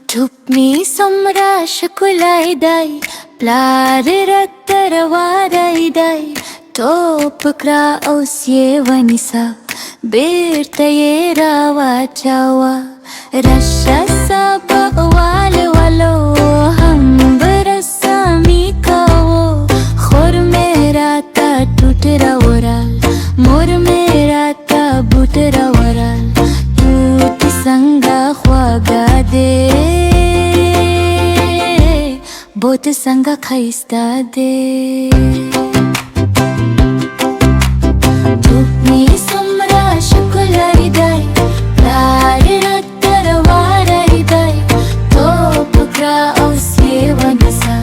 Tupmi somra shakulai dai Plar raktarwarai dai Topkra osye vanisa Birtaye rawa chawa Rasha saba wal walo Hum barasami kawo Khor mera ta tutra oral Mor mera ta butra oral Tut sanga khwaga de Bot sanga khaista de Tupmi somra shakulai dai Plar raktarwarai dai Topkra osye vanisa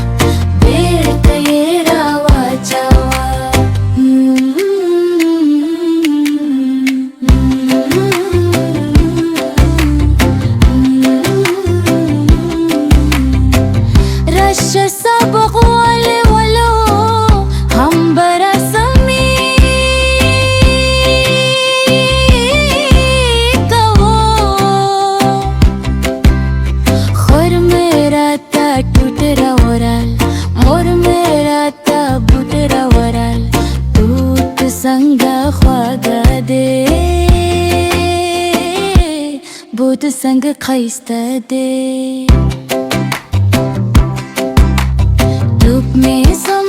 Birtaye rawa chawa Rasha sabaq walo Hum barasami kawo Khor mera ta tutra oral Mor mera ta butra oral Tut sanga khwaga de Bot sang khaista de Tupmi som